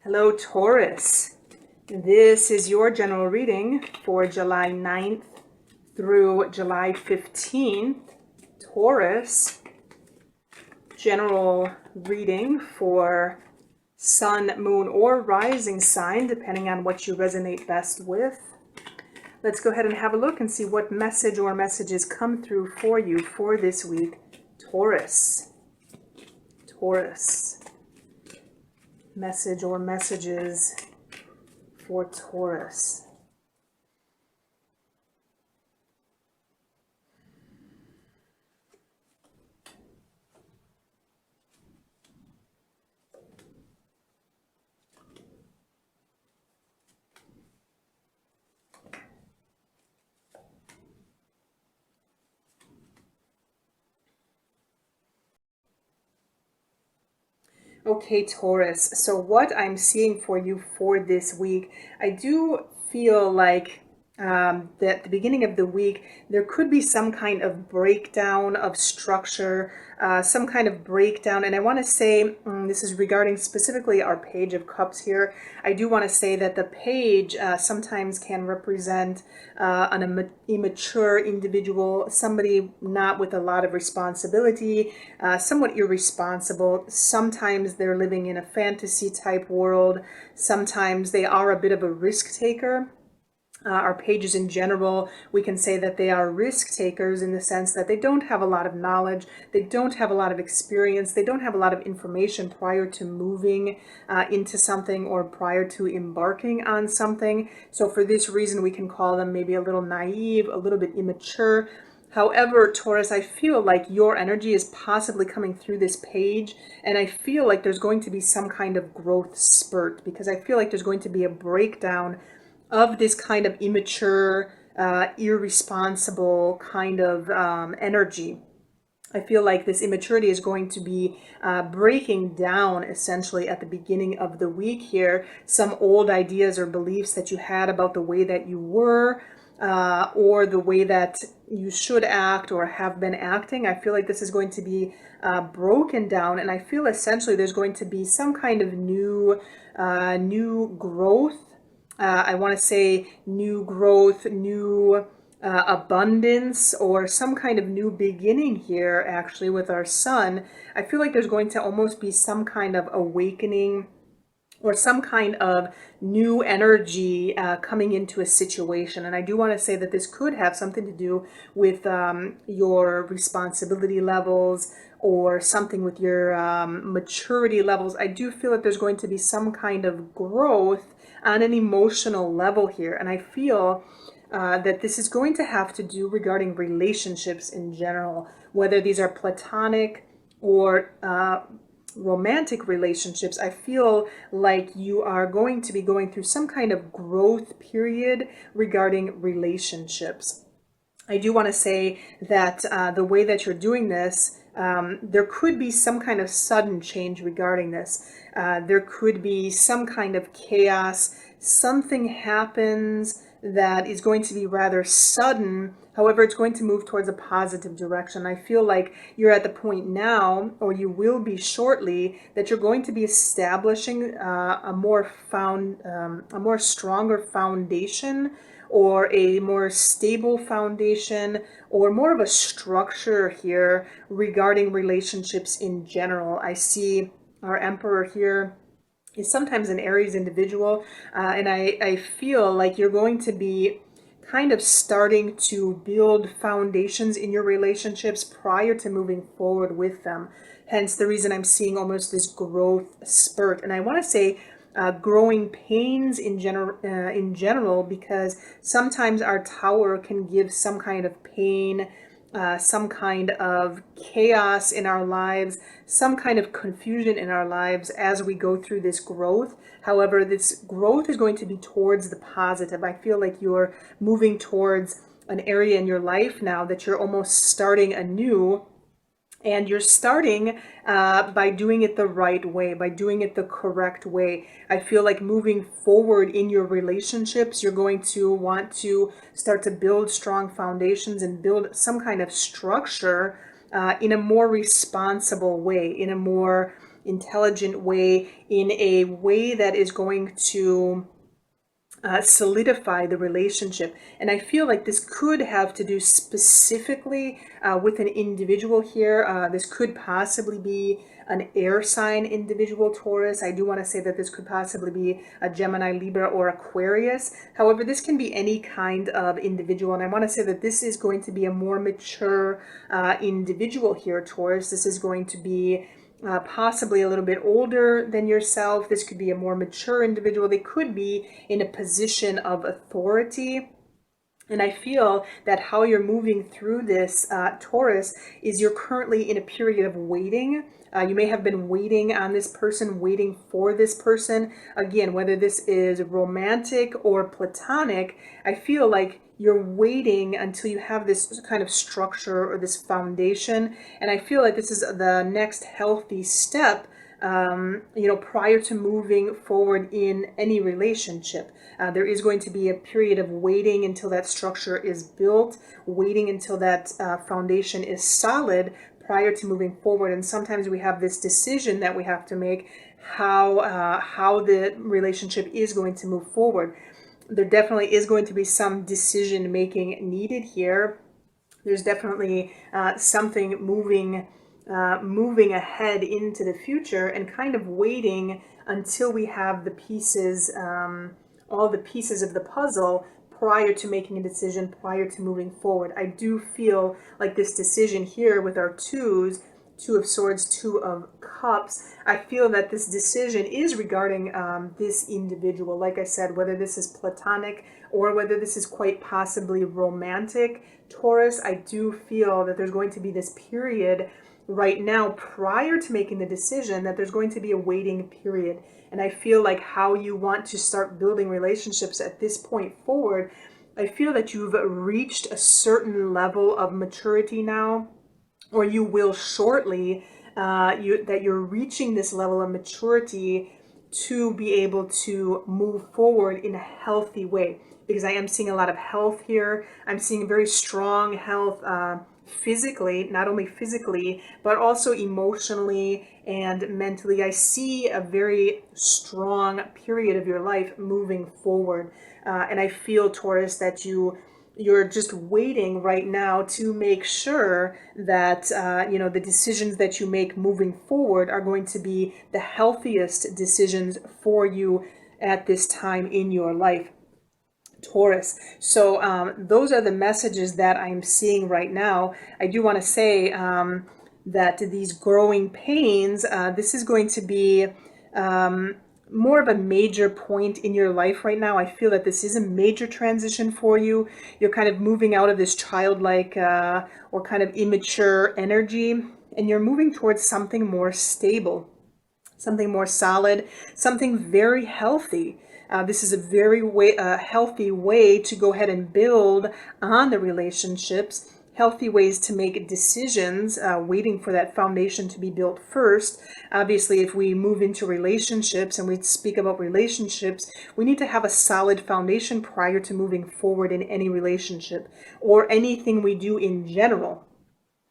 Hello, Taurus. This is your general reading for July 9th through July 15th. Taurus, general reading for sun, moon, or rising sign, depending on what you resonate best with. Let's go ahead and have a look and see what message or messages come through for you for this week. Taurus. Message or messages for Taurus. Okay, Taurus. So what I'm seeing for you for this week, I do feel like that at the beginning of the week, there could be some kind of breakdown of structure, some kind of breakdown. And I want to say, this is regarding specifically our Page of Cups here. I do want to say that the page sometimes can represent an immature individual, somebody not with a lot of responsibility, somewhat irresponsible. Sometimes they're living in a fantasy type world. Sometimes they are a bit of a risk taker. Our pages in general, we can say that they are risk takers in the sense that they don't have a lot of knowledge, they don't have a lot of experience, they don't have a lot of information prior to moving into something or prior to embarking on something. So for this reason, we can call them maybe a little naive, a little bit immature. However, Taurus, I feel like your energy is possibly coming through this page, and I feel like there's going to be some kind of growth spurt, because I feel like there's going to be a breakdown of this kind of immature, irresponsible kind of energy. I feel like this immaturity is going to be breaking down essentially at the beginning of the week here. Some old ideas or beliefs that you had about the way that you were, or the way that you should act or have been acting. I feel like this is going to be broken down, and I feel essentially there's going to be some kind of new growth. I want to say new growth, new abundance, or some kind of new beginning here, actually, with our sun. I feel like there's going to almost be some kind of awakening or some kind of new energy coming into a situation. And I do want to say that this could have something to do with your responsibility levels or something with your maturity levels. I do feel that there's going to be some kind of growth on an emotional level here. And I feel that this is going to have to do regarding relationships in general, whether these are platonic or romantic relationships. I feel like you are going to be going through some kind of growth period regarding relationships. I do want to say that the way that you're doing this, there could be some kind of sudden change regarding this. There could be some kind of chaos. Something happens that is going to be rather sudden. However, it's going to move towards a positive direction. I feel like you're at the point now, or you will be shortly, that you're going to be establishing a more stronger foundation, or a more stable foundation, or more of a structure here regarding relationships in general. I see our Emperor here is sometimes an Aries individual, and I feel like you're going to be kind of starting to build foundations in your relationships prior to moving forward with them. Hence the reason I'm seeing almost this growth spurt. And I want to say growing pains in general, because sometimes our Tower can give some kind of pain, some kind of chaos in our lives, some kind of confusion in our lives as we go through this growth. However, this growth is going to be towards the positive. I feel like you're moving towards an area in your life now that you're almost starting anew. And you're starting by doing it the right way, by doing it the correct way. I feel like moving forward in your relationships, you're going to want to start to build strong foundations and build some kind of structure in a more responsible way, in a more intelligent way, in a way that is going to solidify the relationship. And I feel like this could have to do specifically with an individual here. This could possibly be an air sign individual, Taurus. I do want to say that this could possibly be a Gemini, Libra, or Aquarius. However, this can be any kind of individual. And I want to say that this is going to be a more mature individual here, Taurus. This is going to be possibly a little bit older than yourself. This could be a more mature individual. They could be in a position of authority. And I feel that how you're moving through this, Taurus, is you're currently in a period of waiting. You may have been waiting on this person, waiting for this person. Again, whether this is romantic or platonic, I feel like you're waiting until you have this kind of structure or this foundation. And I feel like this is the next healthy step, prior to moving forward in any relationship. There is going to be a period of waiting until that structure is built, waiting until that foundation is solid prior to moving forward. And sometimes we have this decision that we have to make, how the relationship is going to move forward. There definitely is going to be some decision making needed here. There's definitely something moving ahead into the future, and kind of waiting until we have the pieces, all the pieces of the puzzle, prior to making a decision, prior to moving forward. I do feel like this decision here with our twos, Two of Swords, Two of Cups, I feel that this decision is regarding this individual. Like I said, whether this is platonic or whether this is quite possibly romantic, Taurus, I do feel that there's going to be this period right now prior to making the decision, that there's going to be a waiting period. And I feel like how you want to start building relationships at this point forward, I feel that you've reached a certain level of maturity now, or you will shortly, that you're reaching this level of maturity to be able to move forward in a healthy way. Because I am seeing a lot of health here. I'm seeing very strong health physically, not only physically, but also emotionally and mentally. I see a very strong period of your life moving forward. And I feel, Taurus, that you're just waiting right now to make sure that the decisions that you make moving forward are going to be the healthiest decisions for you at this time in your life, Taurus. So those are the messages that I'm seeing right now. I do want to say that these growing pains, this is going to be more of a major point in your life right now. I feel that this is a major transition for you. You're kind of moving out of this childlike or kind of immature energy, and you're moving towards something more stable, something more solid, something very healthy. This is a very healthy way to go ahead and build on the relationships, healthy ways to make decisions, waiting for that foundation to be built first. Obviously, if we move into relationships and we speak about relationships, we need to have a solid foundation prior to moving forward in any relationship or anything we do in general.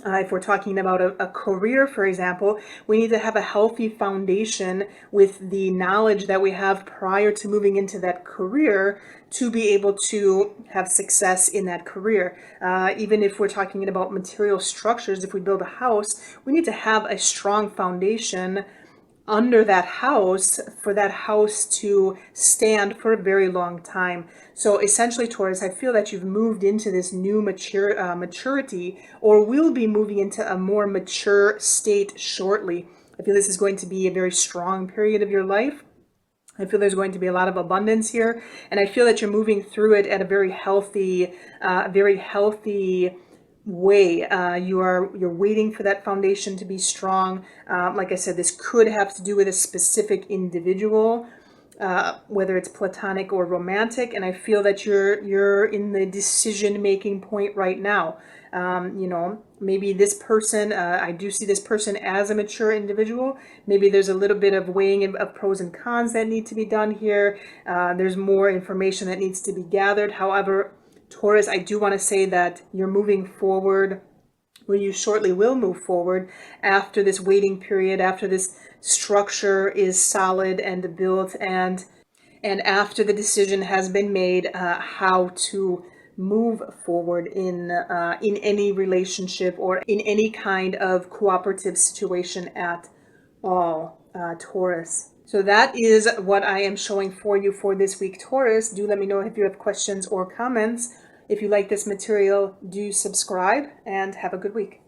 If we're talking about a career, for example, we need to have a healthy foundation with the knowledge that we have prior to moving into that career to be able to have success in that career. Even if we're talking about material structures, if we build a house, we need to have a strong foundation under that house for that house to stand for a very long time. So essentially, Taurus, I feel that you've moved into this new maturity, or will be moving into a more mature state shortly. I feel this is going to be a very strong period of your life. I feel there's going to be a lot of abundance here, and I feel that you're moving through it at a very healthy way. You're waiting for that foundation to be strong. Like I said, this could have to do with a specific individual, whether it's platonic or romantic. And I feel that you're in the decision-making point right now. Maybe this person, I do see this person as a mature individual. Maybe there's a little bit of weighing of pros and cons that need to be done here. There's more information that needs to be gathered. However, Taurus, I do want to say that you're moving forward where you shortly will move forward after this waiting period, after this structure is solid and built, and after the decision has been made how to move forward in any relationship or in any kind of cooperative situation at all, Taurus. So that is what I am showing for you for this week, Taurus. Do let me know if you have questions or comments. If you like this material, do subscribe and have a good week.